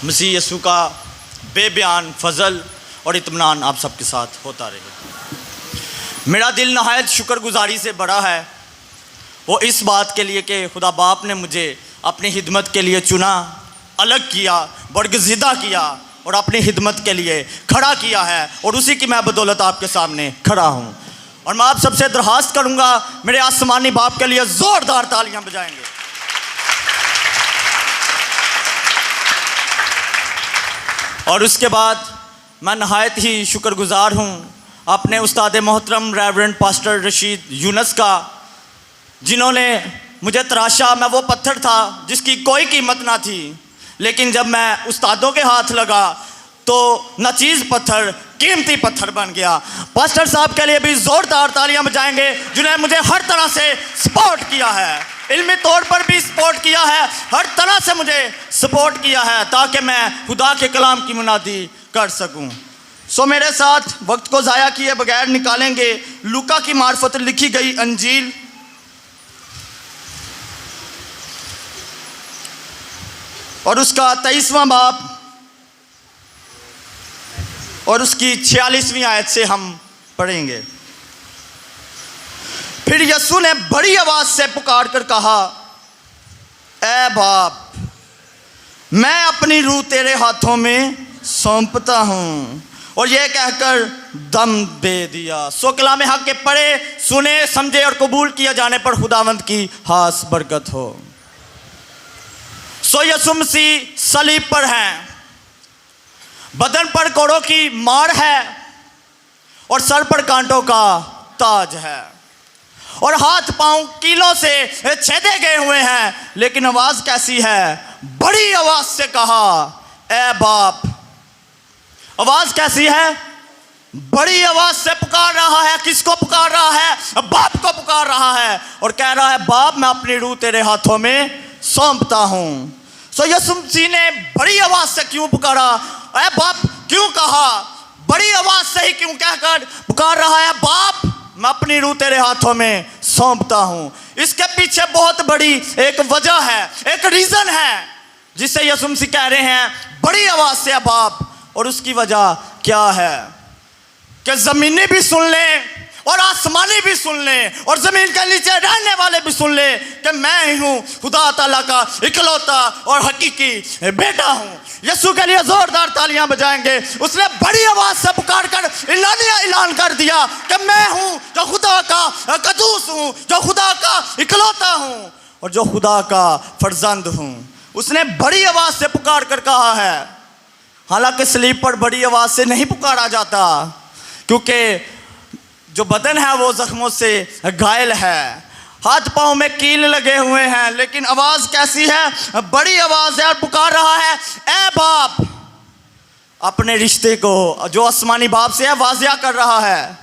मसीह यसू का बेबयान फजल और इत्मीनान आप सबके साथ होता रहे। मेरा दिल नहायत शुक्रगुजारी से बड़ा है वो इस बात के लिए कि खुदा बाप ने मुझे अपनी खिदमत के लिए चुना, अलग किया, बरगज़िदा किया और अपनी खिदमत के लिए खड़ा किया है और उसी की मैं बदौलत आपके सामने खड़ा हूँ। और मैं आप सबसे दरख्वास्त करूँगा मेरे आसमानी बाप के लिए ज़ोरदार तालियाँ बजाएंगे। और उसके बाद मैं नहायत ही शुक्रगुजार हूँ अपने उस्ताद मोहतरम रेवरेंड पास्टर रशीद यूनुस का, जिन्होंने मुझे तराशा। मैं वो पत्थर था जिसकी कोई कीमत ना थी, लेकिन जब मैं उस्तादों के हाथ लगा तो नाचीज़ पत्थर कीमती पत्थर बन गया। पास्टर साहब के लिए भी ज़ोरदार तालियां बजाएंगे, जिन्होंने मुझे हर तरह से सपोर्ट किया है, इल्मी तौर पर भी सपोर्ट किया है, हर तरह से मुझे सपोर्ट किया है ताकि मैं खुदा के कलाम की मुनादी कर सकूं। सो मेरे साथ वक्त को ज़ाया किए बगैर निकालेंगे लूका की मार्फत लिखी गई अंजील और उसका 23वां बाब और उसकी 46वीं आयत से हम पढ़ेंगे। फिर यीशु ने बड़ी आवाज से पुकार कर कहा, ऐ बाप, मैं अपनी रूह तेरे हाथों में सौंपता हूँ। और यह कहकर दम दे दिया। सो कलाम हक के पढ़े, सुने, समझे और कबूल किया जाने पर खुदावंद की खास बरकत हो। सो यीशु मसीह सलीब पर हैं, बदन पर कोड़ों की मार है और सर पर कांटों का ताज है और हाथ पांव कीलों से छेदे गए हुए हैं, लेकिन आवाज कैसी है? बड़ी आवाज से कहा, ऐ बाप। आवाज कैसी है? बड़ी आवाज से पुकार रहा है। किसको पुकार रहा है? बाप को पुकार रहा है और कह रहा है, बाप, मैं अपनी रूह तेरे हाथों में सौंपता हूं। सो यीशु मसीह ने बड़ी आवाज से क्यों पुकारा? ऐ बाप क्यों कहा? बड़ी आवाज से ही क्यों कहकर पुकार रहा है, बाप, मैं अपनी रूह तेरे हाथों में सौंपता हूं? इसके पीछे बहुत बड़ी एक वजह है, एक रीजन है जिससे यीशु मसीह कह रहे हैं बड़ी आवाज से बाप। और उसकी वजह क्या है? कि जमीनी भी सुन लें और आसमानी भी सुन लें और जमीन के नीचे रहने वाले भी सुन लें कि मैं ही हूँ खुदा ताला का इकलौता और हकीकी बेटा हूँ। यीशु के लिए जोरदार तालियां बजाएंगे। उसने बड़ी आवाज से पुकार कर ऐलान कर दिया कि मैं हूँ जो खुदा का कदूस हूँ, जो खुदा का इकलौता हूँ और जो खुदा का फर्जंद हूँ। उसने बड़ी आवाज से पुकार कर कहा है। हालांकि सलीब पर बड़ी आवाज से नहीं पुकारा जाता, क्योंकि जो बदन है वो जख्मों से घायल है, हाथ पांव में कील लगे हुए हैं, लेकिन आवाज कैसी है? बड़ी आवाज है और पुकार रहा है, ऐ बाप। अपने रिश्ते को जो आसमानी बाप से है वाजिया कर रहा है।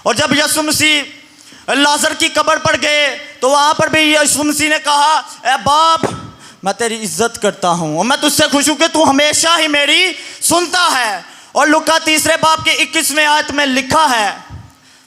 और जब यीशु मसीह लाजर की कब्र पर गए तो वहां पर भी यीशु मसीह ने कहा, ऐ बाप, मैं तेरी इज्जत करता हूं और मैं तुझसे खुश हूं कि तू हमेशा ही मेरी सुनता है। और लूका 3 बाब के 21वें आयत में लिखा है,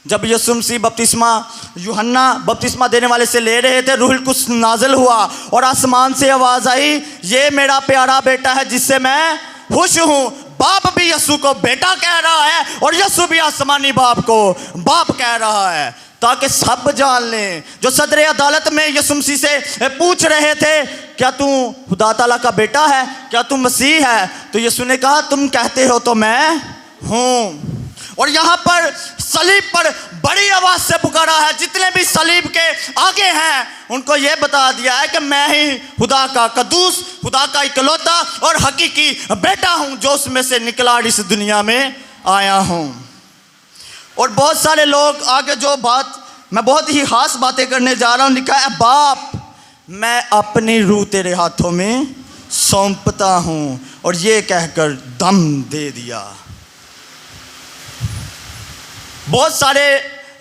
जब यीशु मसीह बपतिस्मा यूहन्ना बपतिस्मा देने वाले से ले रहे थे, रूहुल कुद्स नाज़िल हुआ और आसमान से आवाज़ आई, ये मेरा प्यारा बेटा है जिससे मैं खुश हूँ। बाप भी यीशु को बेटा कह रहा है और यीशु भी आसमानी बाप को बाप कह रहा है, ताकि सब जान लें। जो सदर अदालत में यीशु मसीह से पूछ रहे थे, क्या तू खुदा ताला का बेटा है, क्या तू मसीह है? तो यीशु ने कहा, तुम कहते हो तो मैं हूँ। और यहाँ पर सलीब पर बड़ी आवाज से पुकारा है। जितने भी सलीब के आगे हैं उनको ये बता दिया है कि मैं ही खुदा का कदूस, खुदा का इकलौता और हकीकी बेटा हूँ, जो उसमें से निकला इस दुनिया में आया हूँ। और बहुत सारे लोग आगे जो बात मैं बहुत ही खास बातें करने जा रहा हूँ, लिखा है, बाप, मैं अपनी रूह तेरे हाथों में सौंपता हूँ। और ये कहकर दम दे दिया। बहुत सारे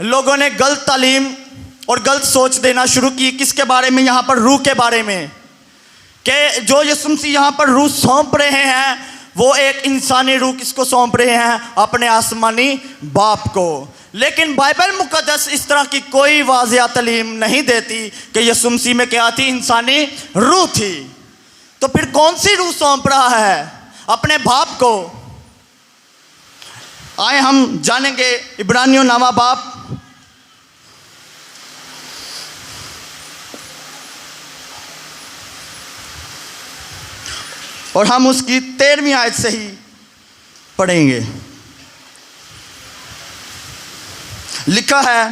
लोगों ने गलत तालीम और गलत सोच देना शुरू की। किसके बारे में? यहाँ पर रूह के बारे में, कि जो यीशु मसीह यहाँ पर रूह सौंप रहे हैं वो एक इंसानी रूह किसको सौंप रहे हैं? अपने आसमानी बाप को। लेकिन बाइबल मुकद्दस इस तरह की कोई वाज़िया तालीम नहीं देती कि यीशु मसीह में क्या थी? इंसानी रूह थी। तो फिर कौन सी रूह सौंप रहा है? अपने बाप को। आए हम जानेंगे इब्रानियों नामा बाप और हम उसकी 13वीं आयत से ही पढ़ेंगे। लिखा है,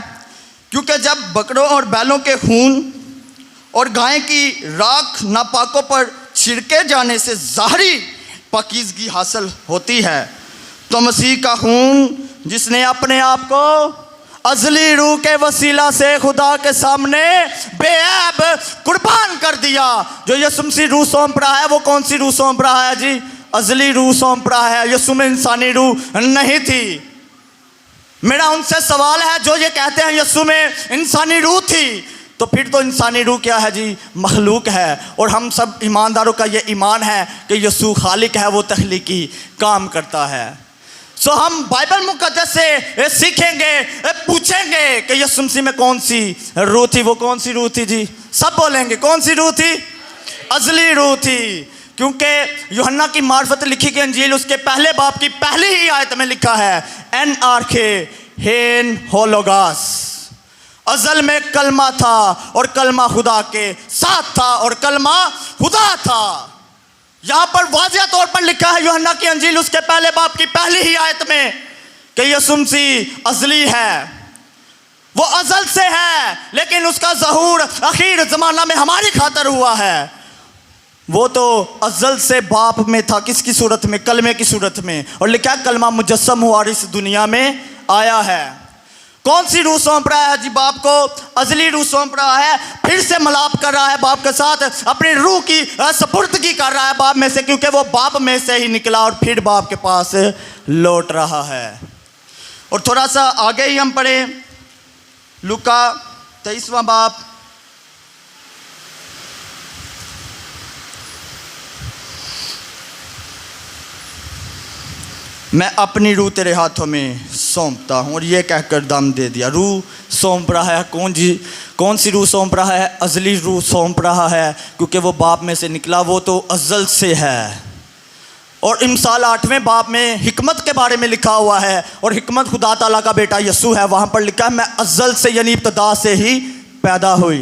क्योंकि जब बकरों और बैलों के खून और गाय की राख नापाकों पर छिड़के जाने से ज़ाहरी पाकीज़गी हासिल होती है, तो मसीह का खून जिसने अपने आप को अज़ली रूह के वसीला से खुदा के सामने बेऐब कुर्बान कर दिया। जो यीशु मसीह रूह सौंप रहा है, वो कौन सी रूह सौंप रहा है जी? अज़ली रूह सौंप रहा है। यीशु में इंसानी रूह नहीं थी। मेरा उनसे सवाल है, जो ये कहते हैं यीशु में इंसानी रूह थी, तो फिर तो इंसानी रूह क्या है जी? मखलूक है। और हम सब ईमानदारों का ये ईमान है कि यीशु खालिक है, वो तख्लीकी काम करता है। सो हम बाइबल मुक़द्दस से सीखेंगे, पूछेंगे कि यीशु मसीह में कौन सी रूह थी। वो कौन सी रूह थी जी? सब बोलेंगे कौन सी रूह थी? अज़ली रूह थी। क्योंकि यूहन्ना की मार्फत लिखी गई अंजील उसके पहले बाब की पहली ही आयत में लिखा है, एन आर्खे हेन होलोगास, अज़ल में कलमा था और कलमा खुदा के साथ था और कलमा खुदा था। यहाँ पर वाज़ेह तौर पर लिखा है यूहन्ना की अंजील उसके पहले बाब की पहली ही आयत में कि यीशु मसीह अज़ली है, वो अज़ल से है, लेकिन उसका ज़हूर आखिर ज़माना में हमारी खातर हुआ है। वो तो अज़ल से बाप में था, किसकी सूरत में? कलमे की सूरत में। और लिखा है कलमा मुजस्सम हुआ और इस दुनिया में आया है। कौन सी रूह सौंप रहा है जी बाप को? अज़ली रूह सौंप रहा है। फिर से मलाप कर रहा है बाप के साथ, अपनी रूह की सपुर्दगी कर रहा है बाप में से, क्योंकि वो बाप में से ही निकला और फिर बाप के पास लौट रहा है। और थोड़ा सा आगे ही हम पढ़े लूका 23वां बाप, मैं अपनी रूह तेरे हाथों में सौंपता हूँ, और ये कहकर दम दे दिया। रूह सौंप रहा है कौन जी? कौन सी रूह सौंप रहा है? अज़ली रूह सौंप रहा है, क्योंकि वो बाप में से निकला, वो तो अज़ल से है। और इमसाल 8वें बाप में हिकमत के बारे में लिखा हुआ है, और हिकमत खुदा ताला का बेटा यीशु है। वहाँ पर लिखा है मैं अज़ल से यानी इब्तिदा से ही पैदा हुई।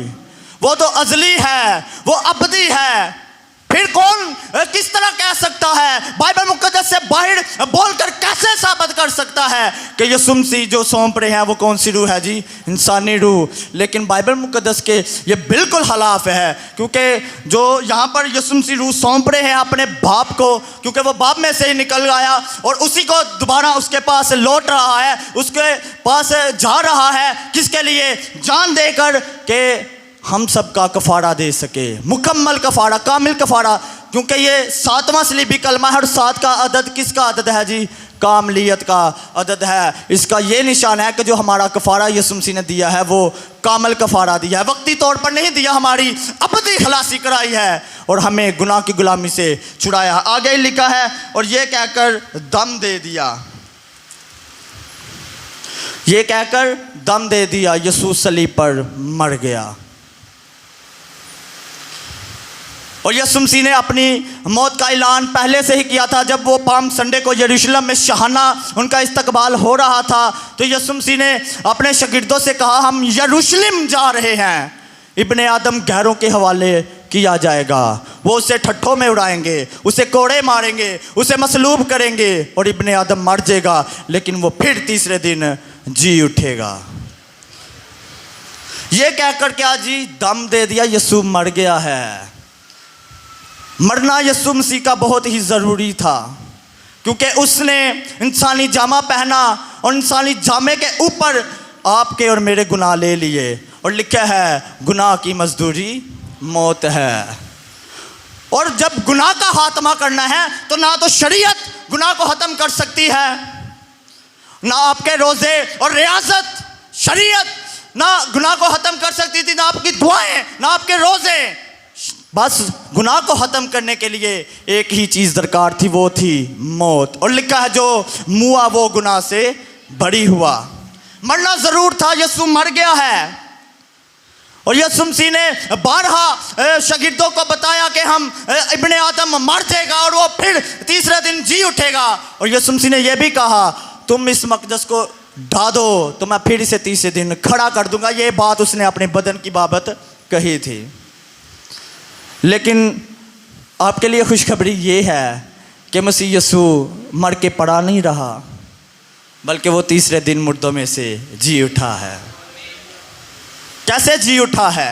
वो तो अज़ली है, वो अबदी है। फिर कौन किस तरह कह सकता है? बाइबल मुक़द्दस से बाहर बोलकर कैसे साबित कर सकता है कि यीशु मसीह जो सौंप रहे हैं वो कौन सी रूह है जी? इंसानी रूह। लेकिन बाइबल मुक़द्दस के ये बिल्कुल खिलाफ है, क्योंकि जो यहाँ पर यीशु मसीह रूह सौंप रहे हैं अपने बाप को, क्योंकि वो बाप में से ही निकल गया और उसी को दोबारा उसके पास लौट रहा है, उसके पास जा रहा है। किसके लिए? जान देकर के हम सब का कफ़ारा दे सके, मुकम्मल कफ़ारा, कामिल कफ़ारा। क्योंकि ये 7वां सलीबी कलमा है और 7 का अदद किसका अदद है जी? कामलियत का अदद है। इसका ये निशान है कि जो हमारा कफ़ारा यीशु मसीह ने दिया है वो कामिल कफ़ारा दिया है, वक्ती तौर पर नहीं दिया, हमारी अबदी खलासी कराई है और हमें गुनाह की गुलामी से छुड़ाया। आगे लिखा है और ये कहकर दम दे दिया, ये कहकर दम दे दिया, यीशु सलीब पर मर गया। और यीशु मसीह ने अपनी मौत का ऐलान पहले से ही किया था। जब वो पाम संडे को यरूशलेम में शाहाना उनका इस्तकबाल हो रहा था, तो यीशु मसीह ने अपने शागिर्दों से कहा हम यरूशलेम जा रहे हैं, इब्ने आदम गैरों के हवाले किया जाएगा। वो उसे ठट्ठों में उड़ाएंगे, उसे कोड़े मारेंगे, उसे मसलूब करेंगे और इब्ने आदम मर जाएगा, लेकिन वो फिर तीसरे दिन जी उठेगा। ये कहकर क्या जी? दम दे दिया, यीशु मर गया है। मरना यीशु मसीह का बहुत ही ज़रूरी था, क्योंकि उसने इंसानी जामा पहना और इंसानी जामे के ऊपर आपके और मेरे गुनाह ले लिए। और लिखा है गुनाह की मजदूरी मौत है। और जब गुनाह का खात्मा करना है तो ना तो शरीयत गुनाह को ख़त्म कर सकती है, ना आपके रोज़े और रियासत शरीयत ना गुनाह को ख़त्म कर सकती थी, ना आपकी दुआएं, ना आपके रोज़े। बस गुनाह को ख़त्म करने के लिए एक ही चीज़ दरकार थी, वो थी मौत। और लिखा है जो मुआ वो गुनाह से बरी हुआ। मरना ज़रूर था, यीशु मर गया है। और यसुम मसीह ने 12 शागिर्दों को बताया कि हम इब्ने आदम मर जाएगा और वो फिर तीसरे दिन जी उठेगा। और यसुम मसीह ने यह भी कहा तुम इस मकदस को ढा दो तो मैं फिर इसे तीसरे दिन खड़ा कर दूंगा। ये बात उसने अपने बदन की बाबत कही थी। लेकिन आपके लिए खुशखबरी ये है कि मसीह यसू मर के पड़ा नहीं रहा, बल्कि वो तीसरे दिन मुर्दों में से जी उठा है। कैसे जी उठा है?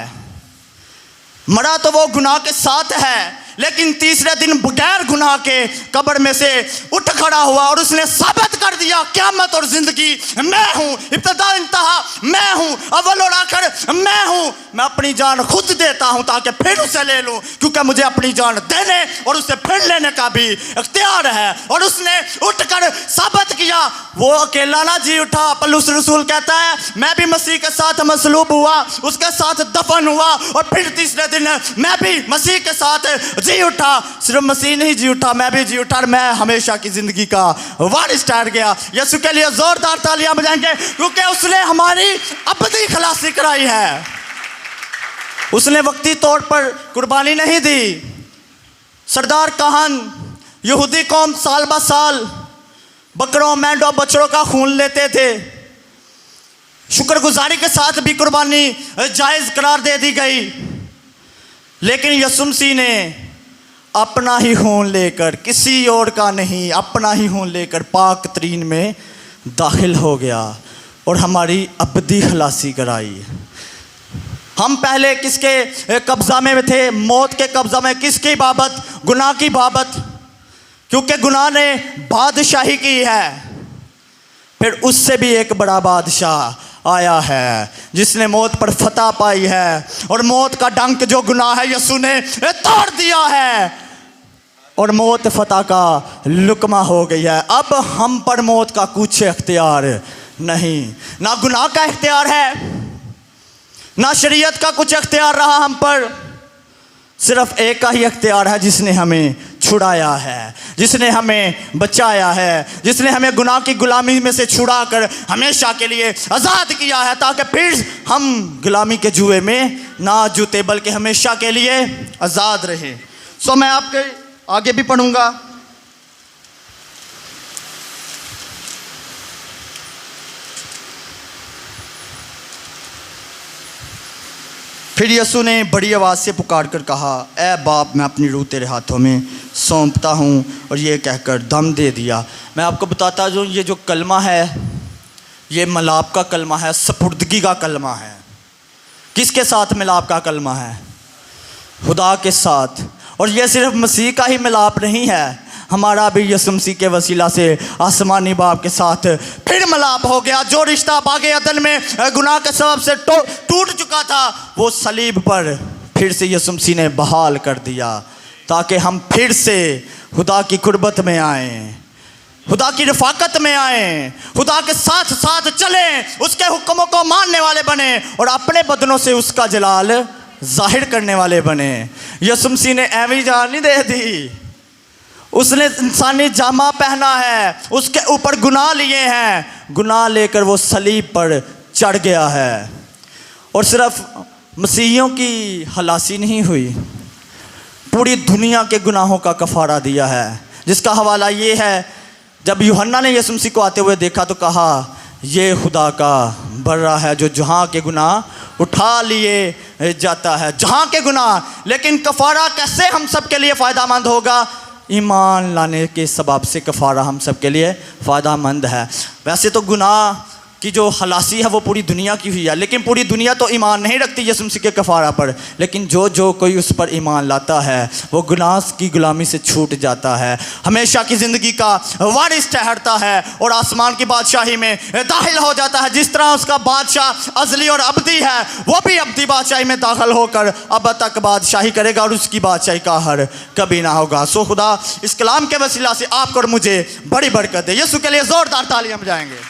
मरा तो वो गुनाह के साथ है, लेकिन तीसरे दिन बगैर गुनाह के कब्र में से उठ खड़ा हुआ और उसने साबित कर दिया क़यामत और जिंदगी मैं हूँ, इब्तिदा इंतहा मैं हूँ, अव्वल और आखिर मैं हूँ। मैं अपनी जान खुद देता हूँ ताकि फिर उसे ले लूँ, क्योंकि मुझे अपनी जान देने और उसे फिर लेने का भी इख्तियार है। और उसने उठकर साबित किया। वो अकेला ना जी उठा। पौलुस रसूल कहता है मैं भी मसीह के साथ मसलूब हुआ, उसके साथ दफन हुआ और फिर तीसरे दिन मैं भी मसीह के साथ जी उठा। सिर्फ मसीह नहीं जी उठा, मैं भी जी उठा और मैं हमेशा की जिंदगी का वारिस ठहर गया। यीशु के लिए जोरदार तालियां बजाएंगे, क्योंकि उसने हमारी अबदी खलासी कराई है। उसने वक्ती तौर पर कुर्बानी नहीं दी। सरदार काहन यहूदी कौम साल ब साल बकरों मेंढों बछड़ों का खून लेते थे। शुक्रगुजारी के साथ भी कुर्बानी जायज़ करार दे दी गई, लेकिन यीशु मसीह ने अपना ही खून लेकर, किसी और का नहीं, अपना ही खून लेकर पाक तरीन में दाखिल हो गया और हमारी अबदी खलासी कराई। हम पहले किसके कब्ज़ा में थे? मौत के कब्ज़ा में। किसकी बाबत? गुनाह की बाबत, क्योंकि गुनाह ने बादशाही की है। फिर उससे भी एक बड़ा बादशाह आया है जिसने मौत पर फतह पाई है, और मौत का डंक जो गुनाह है यीशु ने तोड़ दिया है और मौत फतह का लुकमा हो गई है। अब हम पर मौत का कुछ इख्तियार नहीं, ना गुनाह का इख्तियार है, ना शरीयत का कुछ इख्तियार रहा हम पर। सिर्फ एक का ही इख्तियार है जिसने हमें छुड़ाया है, जिसने हमें बचाया है, जिसने हमें गुनाह की गुलामी में से छुड़ा कर हमेशा के लिए आज़ाद किया है, ताकि फिर हम गुलामी के जुए में ना जूते बल्कि हमेशा के लिए आज़ाद रहे। सो मैं आपके आगे भी पढ़ूंगा। फिर यीशु ने बड़ी आवाज़ से पुकार कर कहा, ऐ बाप, मैं अपनी रूह तेरे हाथों में सौंपता हूँ। और ये कहकर दम दे दिया। मैं आपको बताता हूँ, ये जो कलमा है ये मिलाप का कलमा है, सपुर्दगी का कलमा है। किसके साथ मिलाप का कलमा है? खुदा के साथ। और ये सिर्फ मसीह का ही मिलाप नहीं है, हमारा भी यीशु मसीह के वसीला से आसमानी बाप के साथ फिर मिलाप हो गया। जो रिश्ता बागे अदन में गुनाह के सबब से टूट चुका था, वो सलीब पर फिर से यीशु मसीह ने बहाल कर दिया, ताकि हम फिर से खुदा की कुर्बत में आएँ, खुदा की रफ़ाकत में आएँ, खुदा के साथ साथ चलें, उसके हुक्मों को मानने वाले बने और अपने बदनों से उसका जलाल जाहिर करने वाले बने। यीशु मसीह ने ऐवी जान नहीं दे दी, उसने इंसानी जामा पहना है, उसके ऊपर गुनाह लिए हैं, गुनाह लेकर वो सलीब पर चढ़ गया है। और सिर्फ मसीहियों की खलासी नहीं हुई, पूरी दुनिया के गुनाहों का कफ़ारा दिया है, जिसका हवाला ये है, जब यूहन्ना ने यीशु मसीह को आते हुए देखा तो कहा, ये खुदा का बर्रा है जो जहाँ के गुनाह उठा लिए जाता है, जहाँ के गुनाह। लेकिन कफ़ारा कैसे हम सब के लिए फ़ायदामंद होगा? ईमान लाने के सबब से कफ़ारा हम सब के लिए फ़ायदामंद है। वैसे तो गुनाह की जो खलासी है वो पूरी दुनिया की हुई है, लेकिन पूरी दुनिया तो ईमान नहीं रखती यीशु मसीह के कफ़ारा पर। लेकिन जो कोई उस पर ईमान लाता है वो गुनाह की गुलामी से छूट जाता है, हमेशा की ज़िंदगी का वारिस ठहरता है और आसमान की बादशाही में दाखिल हो जाता है। जिस तरह उसका बादशाह अज़ली और अबदी है, वो भी अबदी बादशाही में दाखिल होकर अब तक बादशाही करेगा और उसकी बादशाही का हर कभी ना होगा। सो खुदा इस कलाम के वसीला से आपको और मुझे बड़ी बरकत दे। यीशु के लिए ज़ोरदार तालियां बजाएंगे।